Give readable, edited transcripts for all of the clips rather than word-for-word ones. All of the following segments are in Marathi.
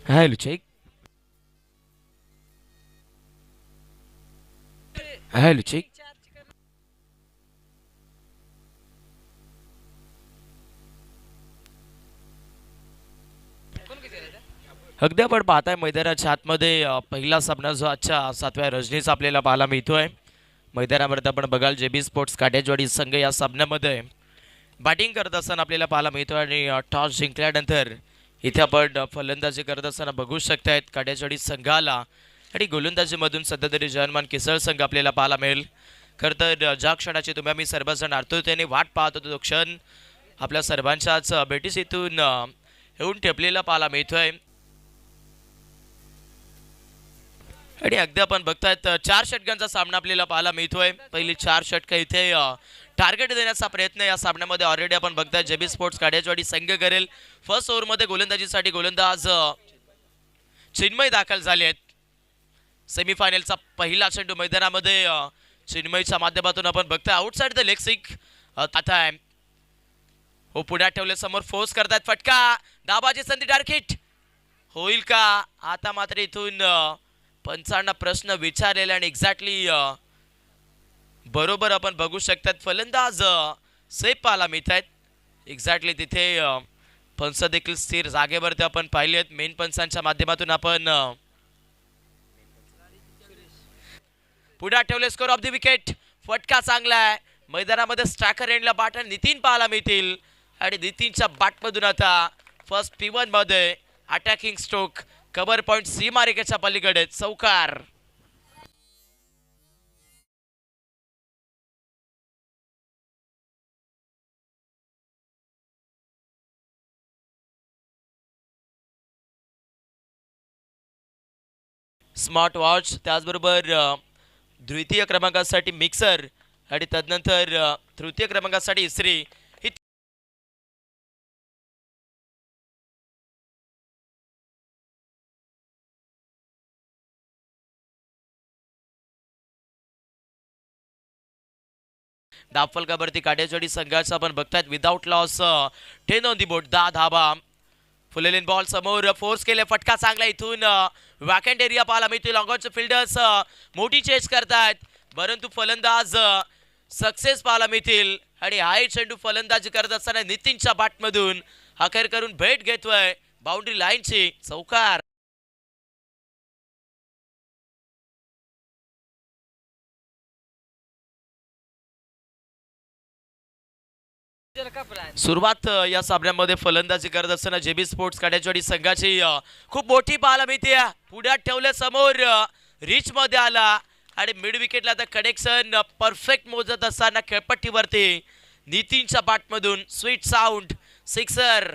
Hello, check. Hello, check. अगदी आपण पाहताय मैदानाच्या आतमध्ये पहिला सामना जो आजच्या 7व्या रजनीचा आपल्याला पाहायला मिळतोय. मैदानामध्ये आपण बघाल जेबी स्पोर्ट्स काटेजवाडी संघ या सामन्यामध्ये बॅटिंग करत असताना आपल्याला पाहायला मिळतोय आणि टॉस जिंकल्यानंतर इथे आपण फलंदाजी करत असताना बघू शकतायत काटेजवाडी संघाला आणि गोलंदाजीमधून सध्या तरी जर्मन किसळ संघ आपल्याला पाहायला मिळेल. खरं तर ज्या क्षणाची तुम्ही आम्ही सर्वजण आतुरतेने वाट पाहत होतो तो क्षण आपल्या सर्वांच्याच भेटीस इथून येऊन ठेपलेला पाहायला मिळतोय. आणि अगदी आपण बघतायत 4 षटकांचा सामना आपल्याला पाहायला मिळतोय. पहिली 4 षटकं इथे टार्गेट देण्याचा प्रयत्न या सामन्यामध्ये ऑलरेडी आपण बघताय जेबी स्पोर्ट्स काडेजवाडी संघ करेल. फर्स्ट ओव्हरमध्ये गोलंदाजीसाठी गोलंदाज चिन्मय दाखल झाले आहेत. सेमीफायनलचा पहिला चेंडू मैदानामध्ये चिन्मयच्या माध्यमातून आपण बघताय आउटसाइड द लेग सिक आता हो पुढ्यात ठेवले समोर फोर्स करतायत फटका दाबाची संधी टार्गेट होईल का. आता मात्र इथून पंचांना प्रश्न विचारलेला आणि एक्झॅक्टली बरोबर आपण बघू शकतात फलंदाज सेफ पाहायला मिळत आहेत. एक्झॅक्टली तिथे पंच देखील स्थिर जागेवरती आपण पाहिले आहेत. मेन पंचांच्या माध्यमातून आपण पुढे ठेवले स्कोर ऑफ द विकेट. फटका चांगला आहे मैदानामध्ये स्ट्रायकर एंडला बॅटर नितीन पाहायला मिळतील आणि नितीनच्या बॅटमधून आता फर्स्ट P1 मध्ये अटॅकिंग स्ट्रोक कव्हर पॉइंट सीमारेखेच्या पलीकडे चौकार. स्मार्ट वॉच त्याचबरोबर द्वितीय क्रमांकासाठी मिक्सर आणि तदनंतर तृतीय क्रमांकासाठी इस्त्री ही डाफलकावरती काटेजवाडी संघाचा आपण बघतायत without loss 10 on the board 10 धाबा. फुलेलिन बॉल समोर फोर्स केले फटका चांगला इथून वॅकंट एरिया पाहायला मिळतो. लॉंगॉनचे फिल्डर्स मोठी चेस करतायत परंतु फलंदाज सक्सेस पाहायला मिळतील आणि हाय चेंडू फलंदाजी करत असताना नितीनच्या बॅटमधून अखेर करून भेट घेतोय बाउंड्री लाईनची चौकार. सुरुवात या सामन्यामध्ये फलंदाजी करत असताना जेबी स्पोर्ट्स काटेजवाडी संघाची खूप मोठी पाहायला मिळते. पुढ्यात ठेवले समोर रिच मध्ये आला आणि मिड विकेटला आता कनेक्शन परफेक्ट मोजत असताना खेळपट्टीवरती नितीनच्या बॅटमधून sweet sound sixer.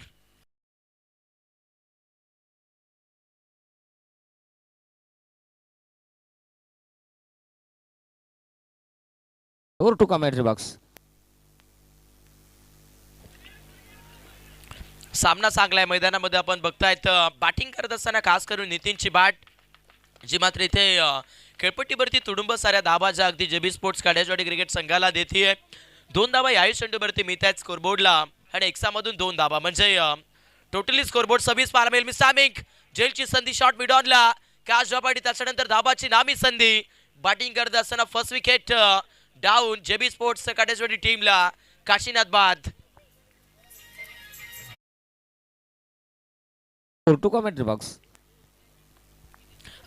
Over to commentary box. सामना चांगला आहे मैदानामध्ये आपण बघतायत बॅटिंग करत असताना खास करून नितीनची बॅट जी मात्र इथे खेळपट्टीवरती तुडुंब साऱ्या धाबा ज्या अगदी जेबी स्पोर्ट्स काटेजवाडी क्रिकेट संघाला देते. 2 धाबा याही चेंडूवरती मिळत आहेत स्कोरबोर्डला आणि एक्सामधून 2 धाबा म्हणजे टोटली स्कोरबोर्ड 26 पाहायला मिळेल. मिसामिक जेलची संधी शॉट मिडॉनला कॅच ड्रॉप त्याच्यानंतर धाबाची नामी संधी. बॅटिंग करत असताना first wicket down JB sports Katejwadi टीमला काशीनाथ बाद. Over to commentary box.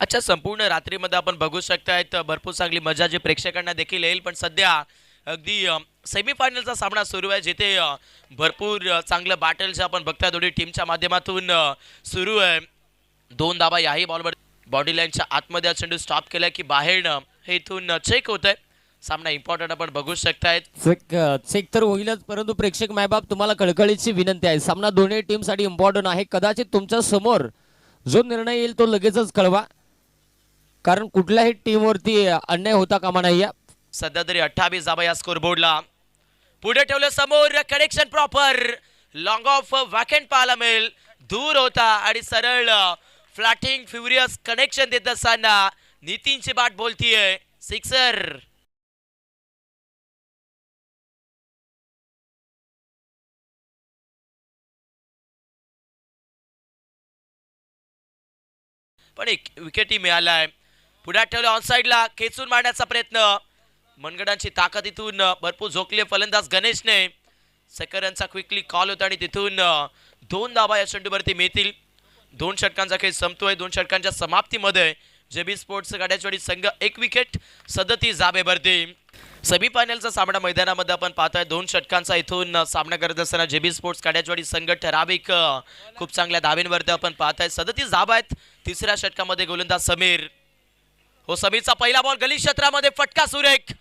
अच्छा संपूर्ण रात्रीमध्ये आपण बघू शकतायत भरपूर चांगली मजा जी प्रेक्षकांना देखील येईल. पण सध्या अगदी सेमीफायनलचा सामना सुरू आहे जिथे भरपूर चांगलं बॅटल जे आपण बघताय दोन्ही टीमच्या माध्यमातून सुरू आहे. 2 धाबा याही बॉलवर बॉडी लाईनच्या आतमध्ये चेंडू स्टॉप केला की बाहेरनं हे इथून चेक होत आहे. सामना इम्पॉर्टंट आपण बघू शकतायत. चेक तर होईलच परंतु प्रेक्षक मायबाप तुम्हाला कळकळीची विनंती आहे. सामना दोन्ही टीमसाठी इम्पॉर्टंट आहे. कदाचित तुमच्या समोर जो निर्णय येईल तो लगेचच कळवा कारण कुठल्याही टीमवरती अन्याय होता कामा नाही. सध्या तरी 28 धाबा या स्कोर बोर्डला. पुढे ठेवलं समोर connection proper long of vacant पाहायला मिळेल. दूर होता आणि सरळ फ्लॅटिंग फ्युरियस कनेक्शन देत असताना नितीनची बॅट बोलतीये सिक्सर. पण एक विकेटही मिळालाय. पुढे ठेवले ऑन साईडला खेचून मारण्याचा प्रयत्न. मनगडांची ताकद इथून भरपूर झोकली फलंदाज गणेशने. सेकरांचा क्विकली कॉल होता आणि तिथून 2 धावा या चेंडूवरती मिळतील. 2 षटकांचा खेळ संपतोय. 2 षटकांच्या समाप्तीमध्ये जेबी स्पोर्ट्स गाड्याचवाडी संघ 1 विकेट 37 धाबेवरती. सेमीफायनलचा सामना मैदानामध्ये आपण पाहतोय. 2 षटकांचा इथून सामना करत असताना जेबी स्पोर्ट्स गाड्याचवाडी संघ ठराविक खूप चांगल्या धाब्यांवरती आपण पाहताय. 37 धाबा आहेत. तिसऱ्या षटकामध्ये गोलंदाज समीर. हो, समीरचा पहिला बॉल गली क्षेत्रामध्ये फटका सुरेख.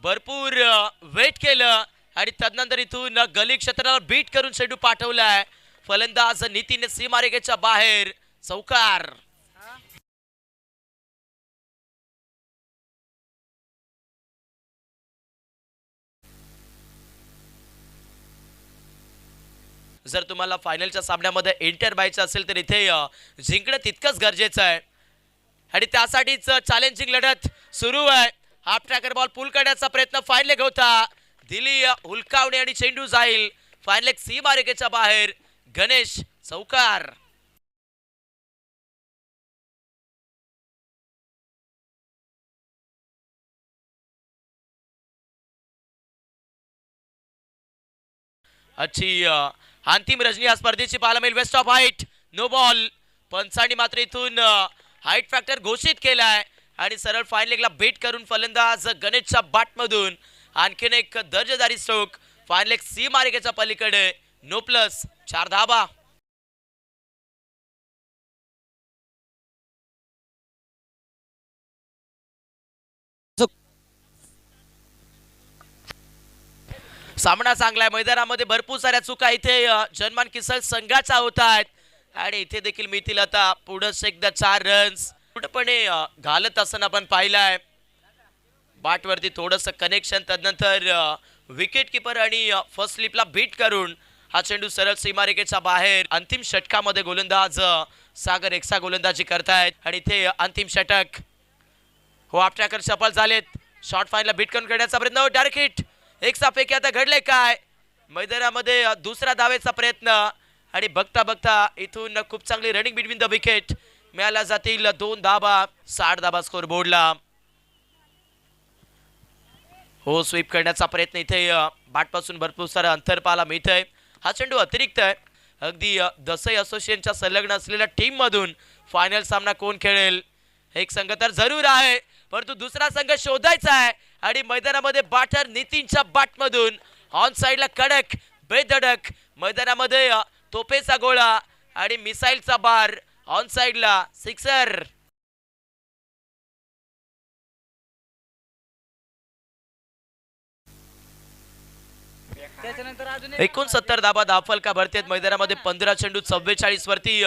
भरपूर वेट केलं आणि तदनंतर इथून गली क्षेत्राला बीट करून चेंडू पाठवलाय. फलंदाज नितीन सीमारेषेच्या बाहेर. चौकार. जर तुम्हाला फायनलच्या सामन्यामध्ये एंटर व्हायचं असेल तर इथे जिंकणं तितकंच गरजेचं आहे आणि त्यासाठीच चॅलेंजिंग लढत सुरू आहे. हाफ ट्रॅकर बॉल पुल करण्याचा प्रयत्न फाईन लेग होता. दिली हुलकावणे आणि चेंडू जाईल फाईन लेग सीमारेषेच्या बाहेर. गणेश. चौकार. अच्छी अंतिम रजनी या स्पर्धेची पाहायला मिळेल. Waist of height. No ball. पंचांनी मात्र इथून हाईट फॅक्टर घोषित केलाय आणि सरळ फाईन लेगला बेट करून फलंदाज गणेशच्या बॅटमधून आणखीन एक दर्जेदारी स्ट्रोक. फाईन लेग सीमारेषेच्या पलीकडे. No plus. 4 धाबा. सामना चांगला आहे. मैदानामध्ये भरपूर साऱ्या चुका इथे जनमान किसल संघाच्या होत आहेत आणि इथे देखील मिळतील आता पुढंच एकदा 4 रन्स. पूर्णपणे घालत असताना आपण पाहिलंय बाटवरती थोडंसं कनेक्शन. तदनंतर विकेट किपर आणि फर्स्ट स्लिपला बीट करून हा चेंडू सरळ सीमारेषेच्या बाहेर. अंतिम षटकामध्ये गोलंदाज सागर एक्सा गोलंदाजी करतायत आणि इथे अंतिम षटक. हो, हाफ ट्रॅकर सफल झालेत. शॉर्ट फाईनला बीट करून करण्याचा प्रयत्न. Direct hit. एक सापेकी आता घडले काय मैदानामध्ये. दुसरा धावेचा प्रयत्न आणि बघता बघता इथून खूप चांगली रनिंग बिटवीन द विकेट मिळाल्या जातील. 2 धाबा. 60 धाबा स्कोर बोर्डला. हो, स्वीप करण्याचा प्रयत्न. इथे बॅटपासून भरपूर सारं अंतर पाहायला मिळतंय. हा चेंडू अतिरिक्त आहे. अगदी दसई असोसिएशनच्या संलग्न असलेल्या टीम मधून फायनल सामना कोण खेळेल. एक संघ तर जरूर आहे परंतु दुसरा संघ शोधायचा आहे आणि मैदानामध्ये बॅटर नितीनच्या बॅटमधून ऑन साईडला कडक बेधडक. मैदानामध्ये तोफेचा गोळा आणि मिसाईलचा बार. ऑन साईडला सिक्सर. एकूण 70 धाबा धावफलका भरतेत. मैदानामध्ये 15 चेंडू 44 वरती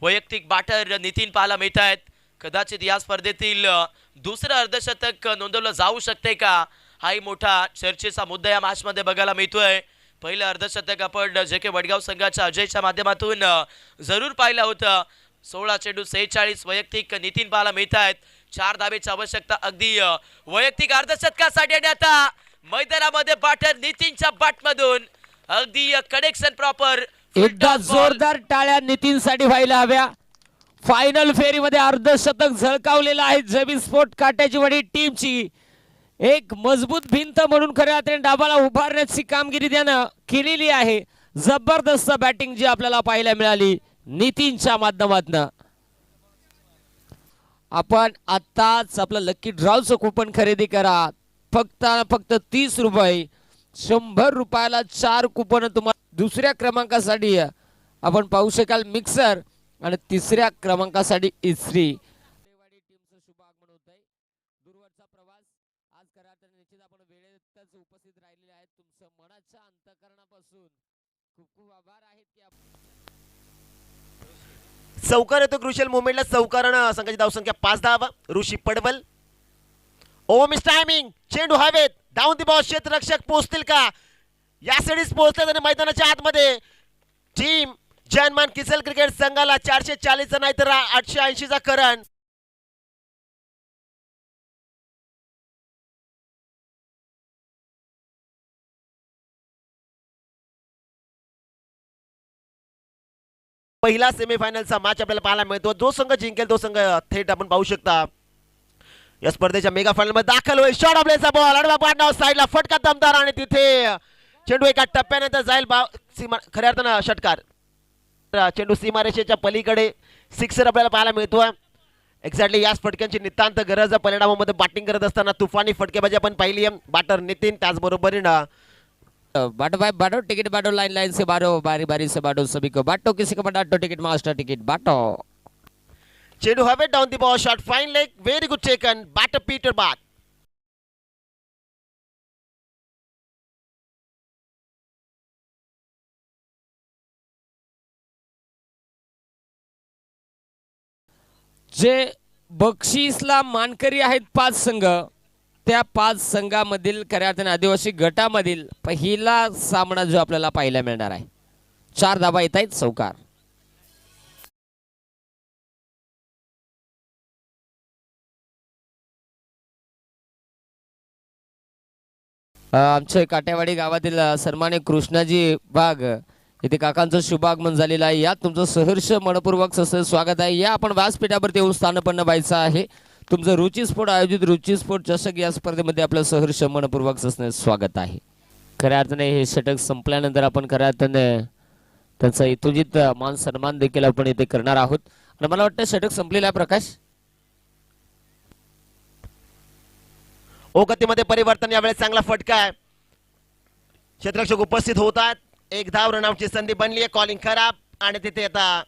वैयक्तिक बॅटर नितीन पाहायला मिळत आहेत. कदाचित या स्पर्धेतील दुसरं अर्धशतक नोंदवलं जाऊ शकते का हाही मोठा चर्चेचा मुद्दा या मॅच मध्ये बघायला मिळतोय. पहिलं अर्धशतक आपण जे के वडगाव संघाच्या अजयच्या माध्यमातून जरूर पाहिलं होतं. 16 चेंडू 46 वैयक्तिक नितीन पाहायला मिळत आहेत. 4 धावेची आवश्यकता अगदी वैयक्तिक अर्धशतकासाठी आणि आता मैदानामध्ये बॅटर नितीनच्या बॅटमधून अगदी कनेक्शन प्रॉपर. एकदा जोरदार टाळ्या नितीनसाठी व्हायला हव्या. फायनल फेरीमध्ये अर्धशतक झळकावलेलं आहे जेबी स्पोर्ट काट्याचीवाडी टीमची. एक मजबूत भिंत म्हणून खऱ्या अर्थाने डाबाला उभारण्याची कामगिरी त्यानं केलेली आहे. जबरदस्त बॅटिंग जी आपल्याला पाहायला मिळाली नितीनच्या माध्यमातून. आपण आताच आपलं लकी ड्रॉचं कुपन खरेदी करा. फक्त 30 रुपये. 100 रुपयाला 4 कुपन तुम्हाला. दुसऱ्या क्रमांकासाठी आपण पाहू शकाल मिक्सर आणि तिसऱ्या क्रमांकासाठी इस्त्री. टीमचं शुभ आगमन होत आहे. दूरवरचा प्रवास आज करा तर निश्चित आपण वेळेतच उपस्थित राहिलेले आहेत. तुमचं मनाच्या अंतःकरणापासून खूप खूप आभार आहेत की चौकार येतो क्रुशियल मुवमेंटला. चौकारानं संघाची धावसंख्या 5 धावा. ऋषी पडवल. ओ मिस टायमिंग. चेंडू हवेत. Down the ball. क्षेत्ररक्षक पोहोचतील का. या साईडीस पोहोचले आणि मैदानाच्या आतमध्ये टीम जनमान किसल क्रिकेट संघाला 440 चा नाही तर 880 चा करण. पहिला सेमीफायनलचा मॅच आपल्याला पाहायला मिळतो. जो संघ जिंकेल तो संघ थेट आपण पाहू शकता या स्पर्धेच्या मेगा फायनल मध्ये दाखल होईल. शॉट आपल्याचा बॉल अडवा पाडणार साईडला फटका दमदार आणि तिथे चेंडू एका टप्प्यानंतर जाईल खऱ्या अर्थानं षटकार. चेंडू सीमारेषेच्या पलीकडे सिक्सर आपल्याला पाहायला मिळतोय. एक्झॅक्टली याच फटक्यांची नितांत गरज परिणामामध्ये बॅटिंग करत असताना तुफानी फटकेबाजी आपण पाहिली आहे. बॅटर नितीन त्याचबरोबरीनं बाटो भाई बाटो टिकट बाटो लाइन लाइन से बाटो बारी बारी से बाटो सभी को बाटो किसी को बाटो टिकट मास्टर टिकट बाटो. चेंडू हवे down the ball shot fine leg very good taken batter Peter Bath. जे बक्षीसला मानकरी आहेत 5 संघ, त्या 5 संघामधील खऱ्या अर्थाने आदिवासी गटामधील पहिला सामना जो आपल्याला पाहायला मिळणार आहे. 4 धाबा येत आहेत चौकार. आमच्या काटेवाडी गावातील सन्मान्य कृष्णाजी बाग इथे काकांचं शुभागमन झालेलं आहे. यात तुमचं सहर्ष मनपूर्वक स्वागत आहे. या आपण व्यासपीठावरती येऊन स्थानपन्न व्हायचं आहे. तुमचं रुची स्पोर्ट आयोजित रुची स्पोर्ट चषक या स्पर्धेमध्ये आपलं सहर्ष मनपूर्वक स्वागत आहे. खऱ्या अर्थाने हे षटक संपल्यानंतर आपण खऱ्या अर्थाने त्यांचा इतोजित मान सन्मान देखील आपण इथे करणार आहोत. आणि मला वाटतं षटक संपलेलं आहे प्रकाश. गतीमध्ये परिवर्तन यावेळेस चांगला फटका आहे. क्षेत्ररक्षक उपस्थित होतात. एक धाव रनआउटची संधी बनली आहे. कॉलिंग खराब आणि तिथे आता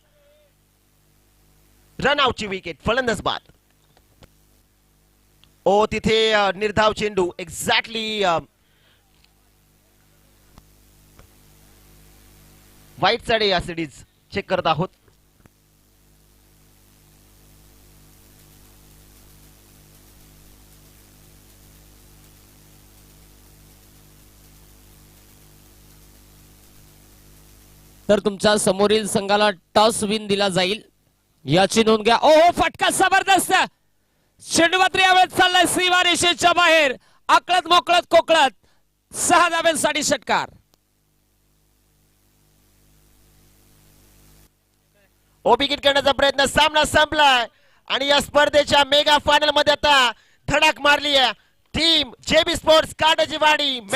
रनआउटची विकेट फलंदाज बाद. तिथे निर्धाव चेंडू एक्झॅक्टली वाईट साइड या सिरीज चेक करत आहोत. तर तुमच्या समोरील संघाला टॉस विन दिला जाईल याची नोंद घ्या. ओहो फटका जबरदस्त. चेंडू मात्र यावेळेस चाललाय सीमा रेषेच्या बाहेर. आकळत मोकळत कोकळत 6 धाब्यांसाठी षटकार. विकेट करण्याचा प्रयत्न सामना संपलाय आणि या स्पर्धेच्या मेगा फायनल मध्ये आता धडक मारली आहे टीम जेबी स्पोर्ट्स काटेवाडी.